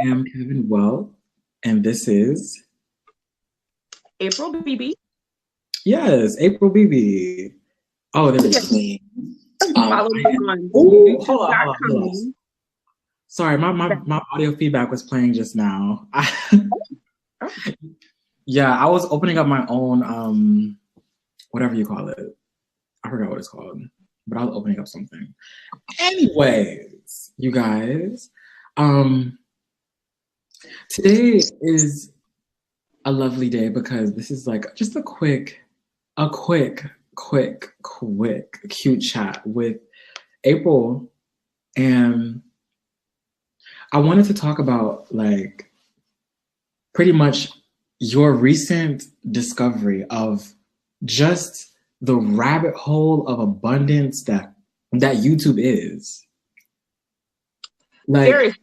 am Kevin Well, and this is, April Bebee. yes, April Bebee. Oh, there we Yes, go. follow I me am. on Oh, hold on. youtube.com. Sorry, my audio feedback was playing just now. Oh, Yeah, I was opening up my own, whatever you call it. I forgot what it's called, but I was opening up something. Anyways, you guys, um, today is a lovely day because this is like just a quick, cute chat with April. And I wanted to talk about like pretty much your recent discovery of just the rabbit hole of abundance that YouTube is. there Like, is.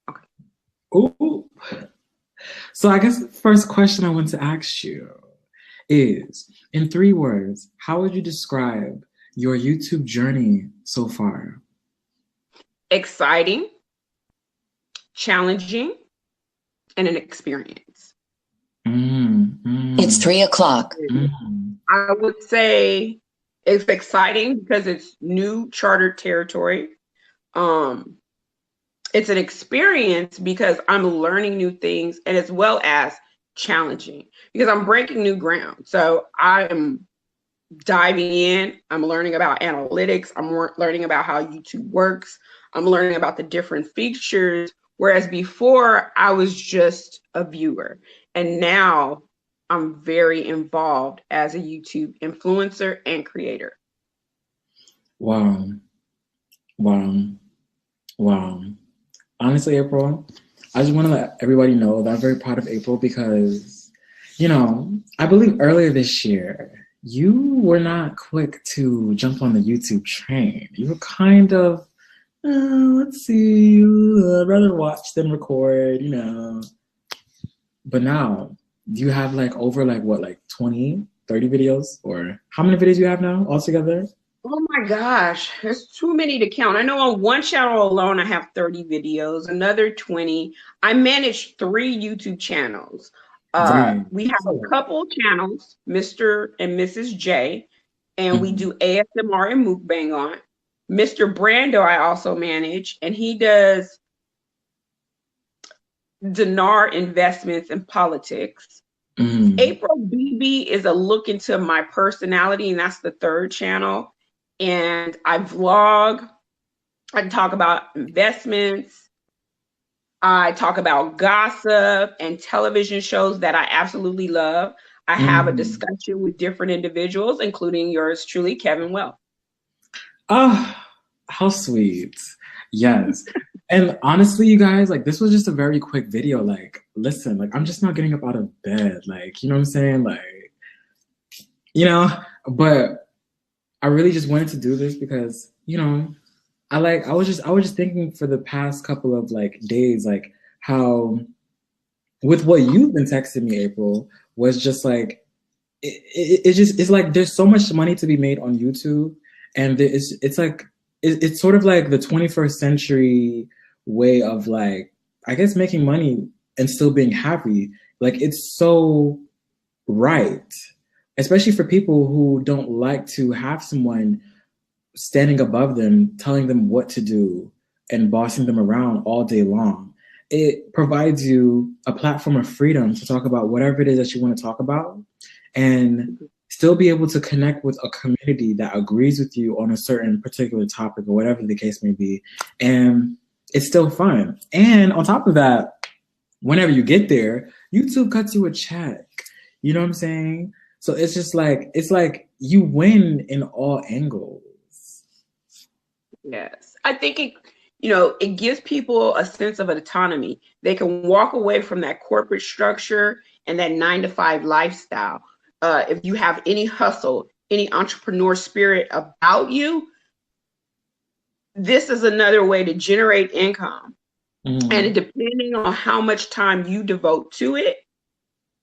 Okay. ooh. So I guess the first question I want to ask you is, in 3 words, how would you describe your YouTube journey so far? Exciting, challenging, and an experience. It's 3 o'clock. I would say it's exciting because it's new chartered territory. Um, it's an experience because I'm learning new things, and as well as challenging because I'm breaking new ground. So I am diving in. I'm learning about analytics. I'm learning about how YouTube works. I'm learning about the different features. Whereas before, I was just a viewer. And now I'm very involved as a YouTube influencer and creator. Wow. Wow. Wow. Honestly, April, I just want to let everybody know that I'm very proud of April because, I believe earlier this year, you were not quick to jump on the YouTube train. You were kind of, let's see, I'd rather watch than record. But now, do you have like over like what, like 20, 30 videos? Or how many videos do you have now altogether? Oh my gosh, there's too many to count. I know on one channel alone, I have 30 videos, another 20. I manage 3 YouTube channels. Dang. We have a couple channels, Mr. and Mrs. J, and we Mhm. do ASMR and mukbang on. Mr. Brando, I also manage, and he does dinar investments and politics. Mhm. April Bebee is a look into my personality, and that's the third channel. And I vlog, I talk about investments, I talk about gossip and television shows that I absolutely love. I have a Mhm. discussion with different individuals, including yours truly, Kevin Well. Ah, how sweet. Yes. And honestly, you guys, like this was just a very quick video. Like, listen, like I'm just not getting up out of bed. Like, you know what I'm saying? Like, you know, but I really just wanted to do this because, I was just thinking for the past couple of like days, like how with what you've been texting me, April, was just like it's like there's so much money to be made on YouTube, and it's like it's sort of like the 21st century way of like I guess making money and still being happy. Like it's so right, especially for people who don't like to have someone standing above them, telling them what to do and bossing them around all day long. It provides you a platform of freedom to talk about whatever it is that you want to talk about and still be able to connect with a community that agrees with you on a certain particular topic or whatever the case may be. And it's still fun. And on top of that, whenever you get there, YouTube cuts you a check. You know what I'm saying? So it's like you win in all angles. Yes. I think it gives people a sense of autonomy. They can walk away from that corporate structure and that 9 to 5 lifestyle. If you have any hustle, any entrepreneur spirit about you, this is another way to generate income. And Mm. depending on how much time you devote to it,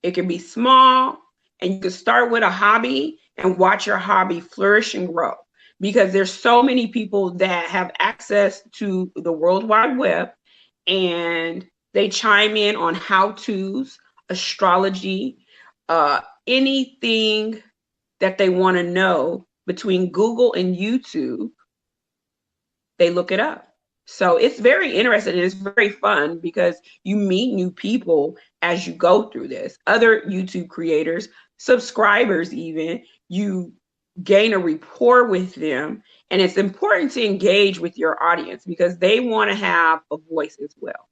it can be small, and you can start with a hobby and watch your hobby flourish and grow because there's so many people that have access to the World Wide Web, and They chime in on how-tos, astrology, anything that they want to know between Google and YouTube, they look it up. So it's very interesting and it's very fun because you meet new people as you go through this. Other YouTube creators, subscribers even, you gain a rapport with them. And it's important to engage with your audience because they want to have a voice as well.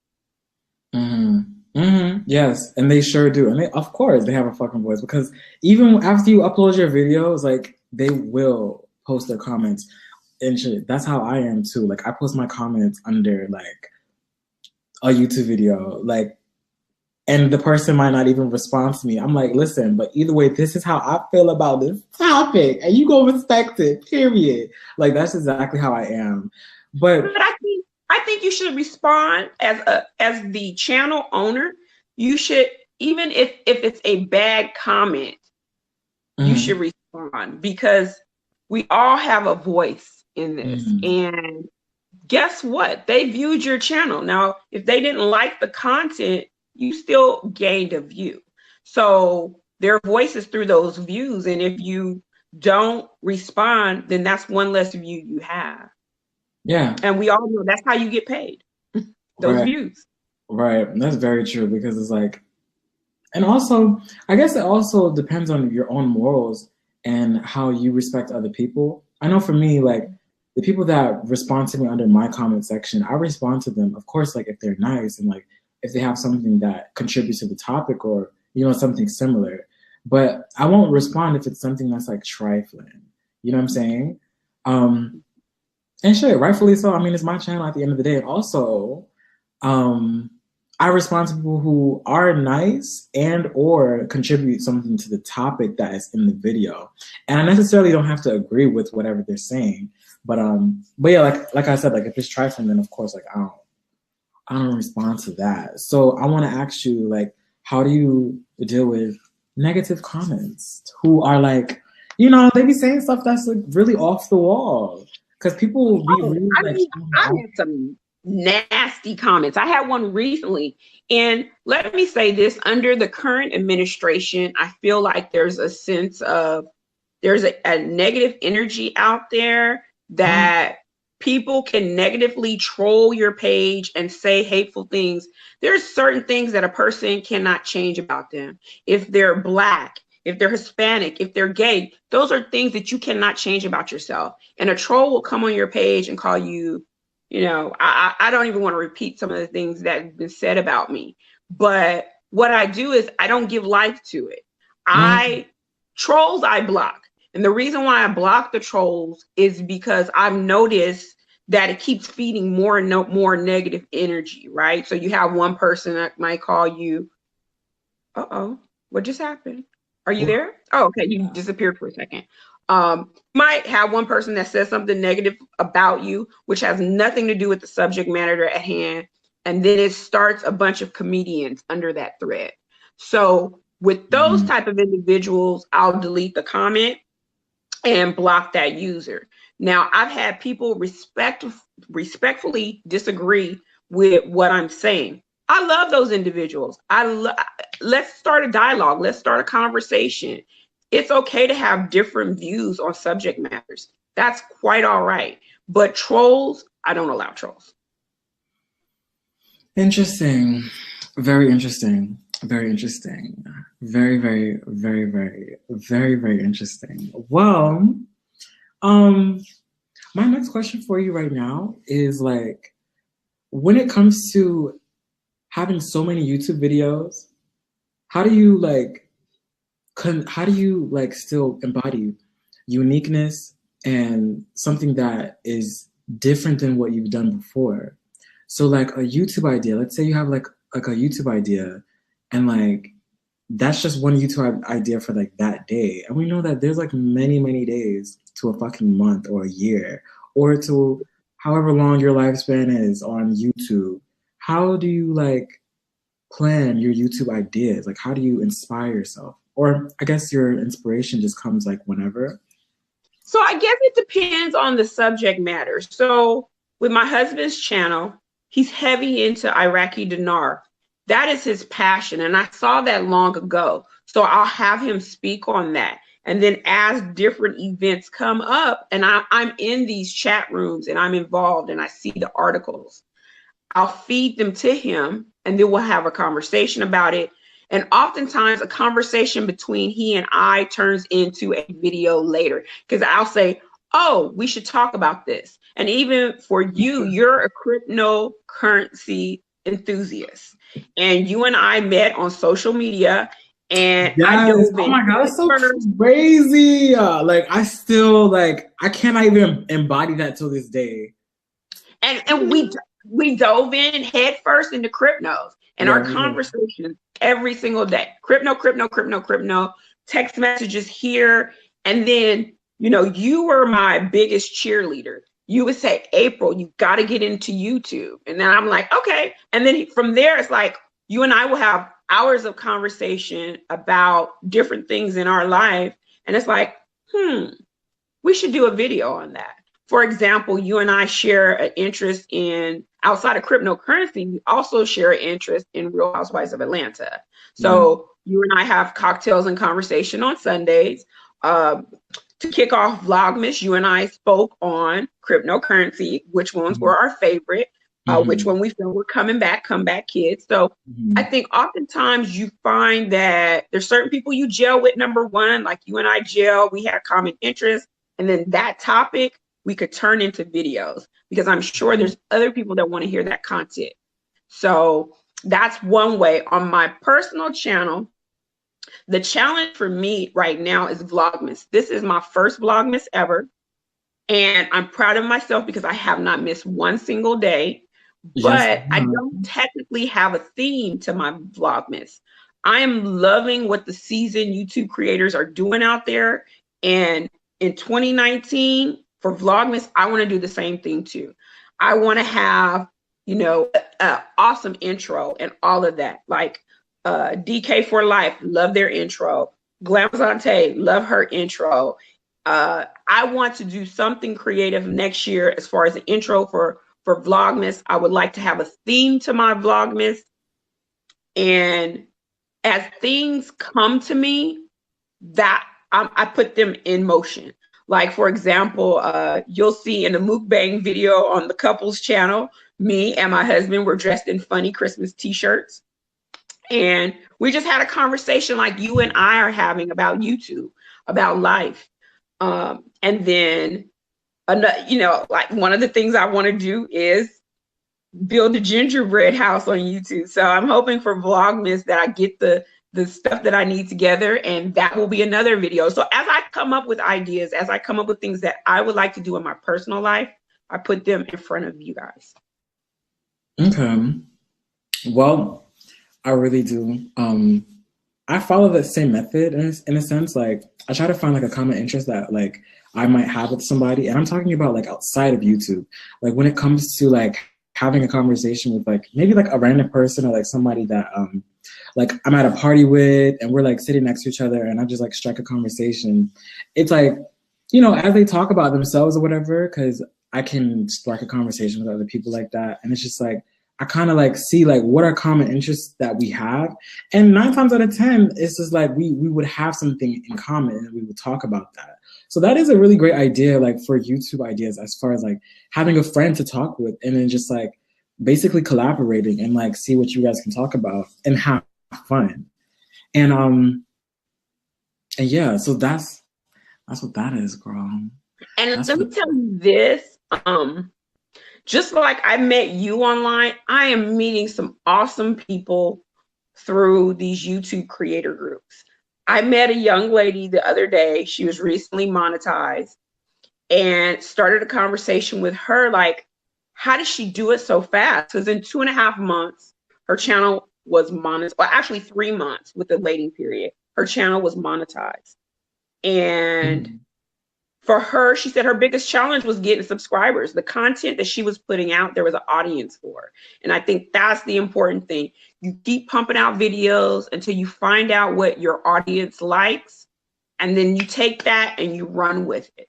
Yes, and they sure do. And they, of course, they have a fucking voice because even after you upload your videos, like they will post their comments and shit. That's how I am too. Like I post my comments under like a YouTube video, like, and the person might not even respond to me. I'm like, listen, but either way, this is how I feel about this topic, and you go respect it. Period. Like that's exactly how I am. But I think you should respond as the channel owner. You should, even if it's a bad comment, you should respond because we all have a voice in this. And guess what? They viewed your channel. Now, if they didn't like the content, you still gained a view. So their voice is through those views. And if you don't respond, then that's one less view you have. Yeah. And we all know that's how you get paid. Those views. Right. That's very true because it's like, and also, I guess it also depends on your own morals and how you respect other people. I know for me, like the people that respond to me under my comment section, I respond to them, of course, like if they're nice and like if they have something that contributes to the topic or, you know, something similar. But I won't respond if it's something that's like trifling. You know what I'm saying? And shit, rightfully so. I mean, it's my channel at the end of the day. Also, I respond to people who are nice and or contribute something to the topic that is in the video. And I necessarily don't have to agree with whatever they're saying. But yeah, like I said, like if it's trifling, then of course, like I don't respond to that. So I want to ask you, like, how do you deal with negative comments who are like, you know, they be saying stuff that's like really off the wall? Because people will be really like, I had some nasty comments. I had one recently, and let me say this: under the current administration, I feel like there's a sense of there's a negative energy out there that people can negatively troll your page and say hateful things. There's certain things that a person cannot change about them. If they're Black, if they're Hispanic, if they're gay, those are things that you cannot change about yourself. And a troll will come on your page and call you, you know, I don't even want to repeat some of the things that have been said about me. But what I do is I don't give life to it. Trolls I block. And the reason why I block the trolls is because I've noticed that it keeps feeding more and more negative energy, right? So you have one person that might call you, what just happened? Are you there? Oh, okay, you disappeared for a second. Might have one person that says something negative about you, which has nothing to do with the subject matter at hand. And then it starts a bunch of comedians under that thread. So with those type of individuals, I'll delete the comment and block that user. Now, I've had people respectfully disagree with what I'm saying. I love those individuals. Let's start a dialogue. Let's start a conversation. It's okay to have different views on subject matters. That's quite all right. But trolls, I don't allow trolls. Interesting. Very interesting. Very interesting. Very, very, very, very, very, very interesting. Well, my next question for you right now is like, when it comes to having so many YouTube videos, how do you still embody uniqueness and something that is different than what you've done before? So like a YouTube idea, let's say you have like a YouTube idea and like that's just one YouTube idea for like that day. And we know that there's like many, many days to a fucking month or a year or to however long your lifespan is on YouTube. How do you like plan your YouTube ideas? Like how do you inspire yourself? Or I guess your inspiration just comes like whenever. So I guess it depends on the subject matter. So with my husband's channel, he's heavy into Iraqi dinar. that is his passion. And I saw that long ago. So I'll have him speak on that. And then as different events come up and I'm in these chat rooms and I'm involved and I see the articles, I'll feed them to him and then we'll have a conversation about it. And oftentimes a conversation between he and I turns into a video later because I'll say, oh, we should talk about this. And even for you, you're a cryptocurrency enthusiast. And you and I met on social media and yes. I dove oh my God, that's so first. crazy. Like I still like, I cannot even embody that till this day. And we dove in head first into cryptos and our conversations every single day. Crypto, text messages here. And then, you know, you were my biggest cheerleader. You would say, April, you got to get into YouTube. And then I'm like, okay. And then from there, it's like, you and I will have hours of conversation about different things in our life. And it's like, we should do a video on that. For example, you and I share an interest in, outside of cryptocurrency, we also share an interest in Real Housewives of Atlanta. So you and I have cocktails and conversation on Sundays. To kick off Vlogmas, you and I spoke on cryptocurrency, which ones were our favorite, which one we feel were comeback kids. So I think oftentimes you find that there's certain people you gel with, number one, like you and I gel, we had common interests, and then that topic we could turn into videos because I'm sure there's other people that want to hear that content. So that's one way. On my personal channel, the challenge for me right now is Vlogmas. This is my first Vlogmas ever. And I'm proud of myself because I have not missed one single day, but I don't technically have a theme to my Vlogmas. I am loving what the seasoned YouTube creators are doing out there. And in 2019, for Vlogmas, I want to do the same thing too. I want to have, you know, an awesome intro and all of that. Like DK for Life, love their intro. Glamazante, love her intro. I want to do something creative next year as far as the intro for Vlogmas. I would like to have a theme to my Vlogmas. And as things come to me, that I put them in motion. Like, for example, you'll see in the mukbang video on the couples channel, me and my husband were dressed in funny Christmas t-shirts. And we just had a conversation like you and I are having about YouTube, about life. And then, you know, like one of the things I want to do is build a gingerbread house on YouTube. So I'm hoping for Vlogmas that I get the stuff that I need together, and that will be another video. So as I come up with ideas, as I come up with things that I would like to do in my personal life, I put them in front of you guys. Okay. Well, I really do. I follow the same method in a sense. Like I try to find like a common interest that like I might have with somebody. And I'm talking about like outside of YouTube. Like when it comes to like having a conversation with like maybe like a random person or like somebody that like I'm at a party with and we're like sitting next to each other and I just like strike a conversation. It's like, you know, as they talk about themselves or whatever, because I can spark a conversation with other people like that. And it's just like, I kind of like see like what are common interests that we have. And 9 times out of 10, it's just like we would have something in common and we would talk about that. So that is a really great idea, like for YouTube ideas, as far as like having a friend to talk with and then just like basically collaborating and like see what you guys can talk about and have fun. And yeah, so that's what that is, girl. And let me tell you this, just like I met you online, I am meeting some awesome people through these YouTube creator groups. I met a young lady the other day. She was recently monetized and started a conversation with her. Like, how did she do it so fast? Because in 2.5 months, her channel was monetized. Well, actually 3 months with the waiting period. Her channel was monetized. And for her, she said her biggest challenge was getting subscribers. The content that she was putting out, there was an audience for. And I think that's the important thing. You keep pumping out videos until you find out what your audience likes. And then you take that and you run with it.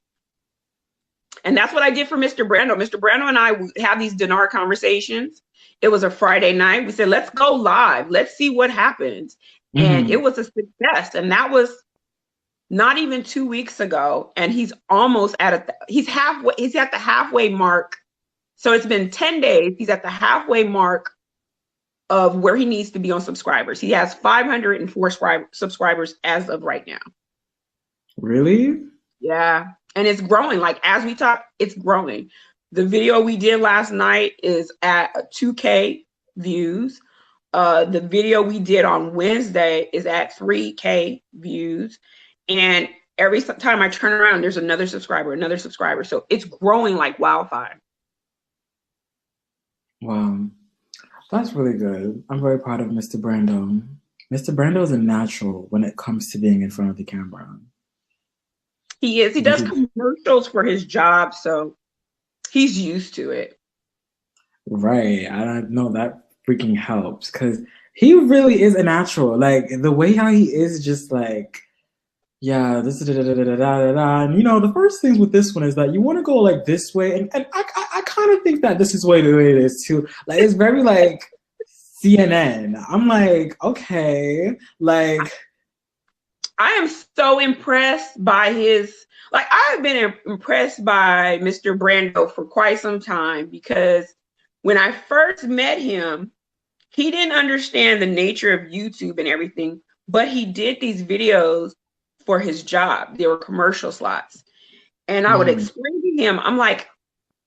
And that's what I did for Mr. Brando. Mr. Brando and I have these dinar conversations. It was a Friday night. We said, let's go live. Let's see what happens. And it was a success. And that was not even 2 weeks ago. And he's almost he's at the halfway mark. So it's been 10 days. He's at the halfway mark of where he needs to be on subscribers. He has 504 subscribers as of right now. Really? Yeah. And it's growing. Like as we talk, it's growing. The video we did last night is at 2K views. The video we did on Wednesday is at 3K views. And every time I turn around, there's another subscriber. So it's growing like wildfire. Wow. That's really good. I'm very proud of Mr. Brando. Mr. Brando is a natural when it comes to being in front of the camera. He is. He does commercials for his job, so he's used to it. Right. I don't know, that freaking helps because he really is a natural. Like the way how he is just like, yeah, this is and you know, the first things with this one is that you want to go like this way, and I kind of think that this is the way it is too. Like it's very like CNN. I'm like, okay, like I am so impressed by I've been impressed by Mr. Brando for quite some time, because when I first met him, he didn't understand the nature of YouTube and everything, but he did these videos for his job. They were commercial slots. And I would explain to him, I'm like,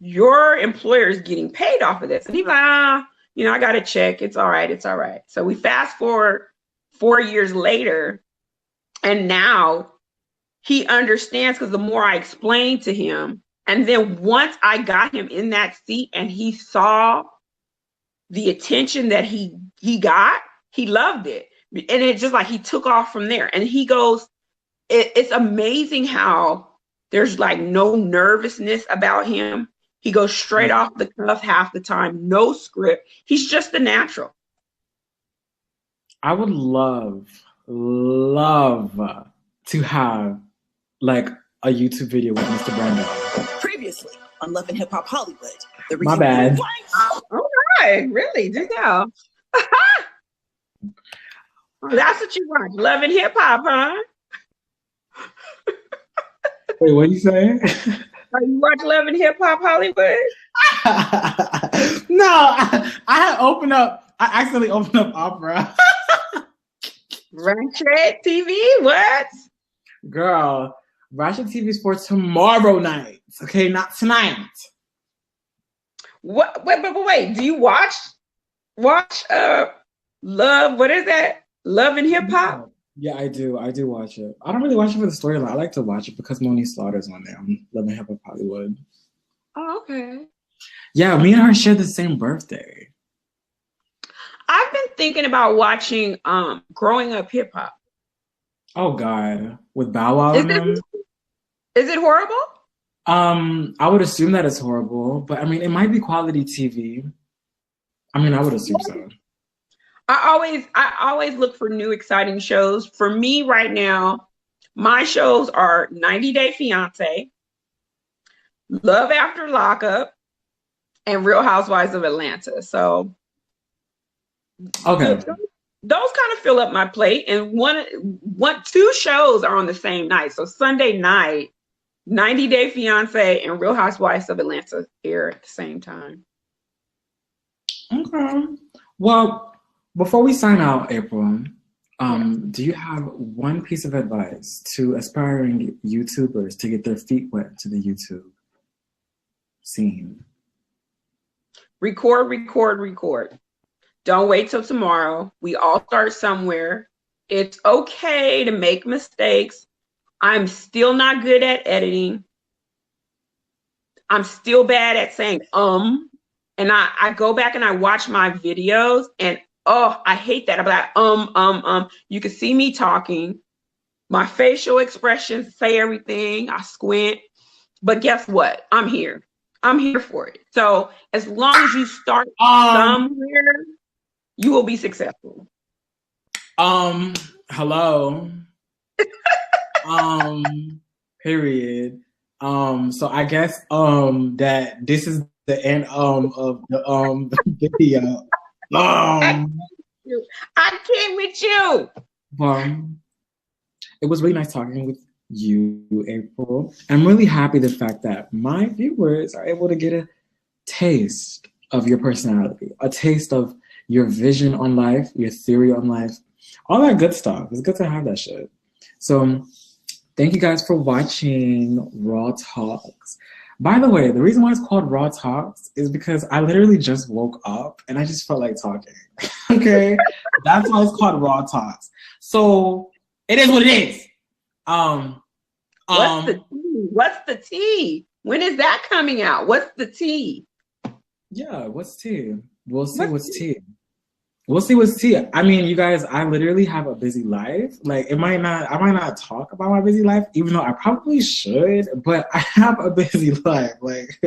your employer is getting paid off of this. And he's like, you know, I got to check. It's all right. It's all right. So we fast forward 4 years later, and now he understands, because the more I explained to him, and then once I got him in that seat and he saw the attention that he got, he loved it. And it's just like he took off from there. And he goes, it's amazing how there's like no nervousness about him. He goes straight off the cuff half the time, no script. He's just a natural. I would love to have like a YouTube video with Mr. Brando. Previously on Love and Hip Hop Hollywood. My bad. All right, really? Did you? That's what you want. Love and Hip Hop, huh? Wait, what are you saying? You watch Love and Hip Hop Hollywood? No, I accidentally opened up Opera. Ratchet TV? What? Girl, Ratchet TV is for tomorrow night. Okay, not tonight. What? Wait. Do you watch Love? What is that? Love and Hip Hop? Yeah, I do. I do watch it. I don't really watch it for the storyline. I like to watch it because Monique Slaughter's on there. I'm Love and Hip Hop Hollywood. Oh, okay. Yeah, me and her share the same birthday. I've been thinking about watching Growing Up Hip Hop. Oh God, with Bow Wow and them. Is it horrible? I would assume that it's horrible, but I mean, it might be quality TV. I mean, I would assume so. I always look for new exciting shows. For me right now, my shows are 90 Day Fiance, Love After Lockup, and Real Housewives of Atlanta. So okay, those kind of fill up my plate. And two shows are on the same night. So Sunday night, 90 Day Fiance and Real Housewives of Atlanta air at the same time. Okay. Well, before we sign out, April, do you have one piece of advice to aspiring YouTubers to get their feet wet to the YouTube scene? Record. Don't wait till tomorrow. We all start somewhere. It's okay to make mistakes. I'm still not good at editing. I'm still bad at saying and I go back and I watch my videos, and oh, I hate that. I'm like, You can see me talking. My facial expressions say everything. I squint. But guess what? I'm here. I'm here for it. So as long as you start somewhere, you will be successful. Hello. Period. So I guess that this is the end of the video. I can't with you. It was really nice talking with you, April. I'm really happy the fact that my viewers are able to get a taste of your personality, a taste of your vision on life, your theory on life, all that good stuff. It's good to have that shit. So thank you guys for watching Raw Talks. By the way, the reason why it's called Raw Talks is because I literally just woke up and I just felt like talking. Okay? That's why it's called Raw Talks. So it is what it is. What's the tea? What's the tea? When is that coming out? What's the tea? Yeah, what's tea? We'll see what's tea. We'll see what's tea. I mean, you guys, I literally have a busy life. Like, I might not talk about my busy life, even though I probably should, but I have a busy life. Like,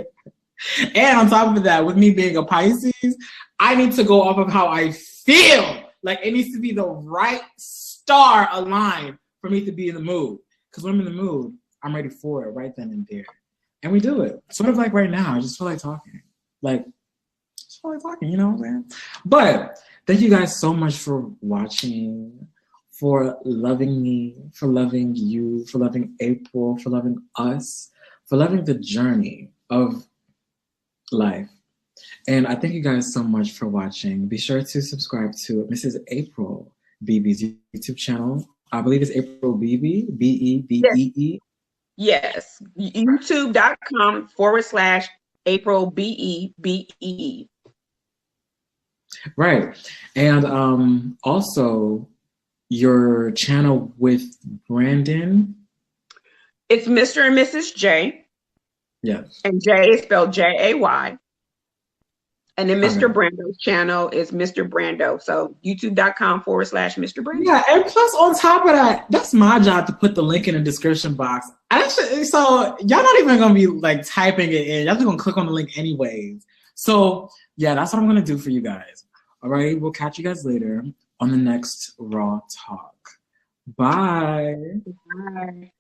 and on top of that, with me being a Pisces, I need to go off of how I feel. Like, it needs to be the right star aligned for me to be in the mood. Because when I'm in the mood, I'm ready for it right then and there. And we do it. Sort of like right now, I just feel like talking. Like, just feel like talking, you know what I'm saying? But thank you guys so much for watching, for loving me, for loving you, for loving April, for loving us, for loving the journey of life. And I thank you guys so much for watching. Be sure to subscribe to Mrs. April Bebee's YouTube channel. I believe it's April Bebee, B-E-B-E-E. Yes, youtube.com/April Bebee. Right. And also your channel with Brandon. It's Mr. and Mrs. J. Yes. And J is spelled J-A-Y. And then Mr. Okay. Brando's channel is Mr. Brando. So youtube.com/Mr. Brando. Yeah, and plus on top of that, that's my job to put the link in the description box. So y'all not even gonna be like typing it in. Y'all just gonna click on the link anyways. So yeah, that's what I'm gonna do for you guys. All right, we'll catch you guys later on the next Raw Talk. Bye. Bye.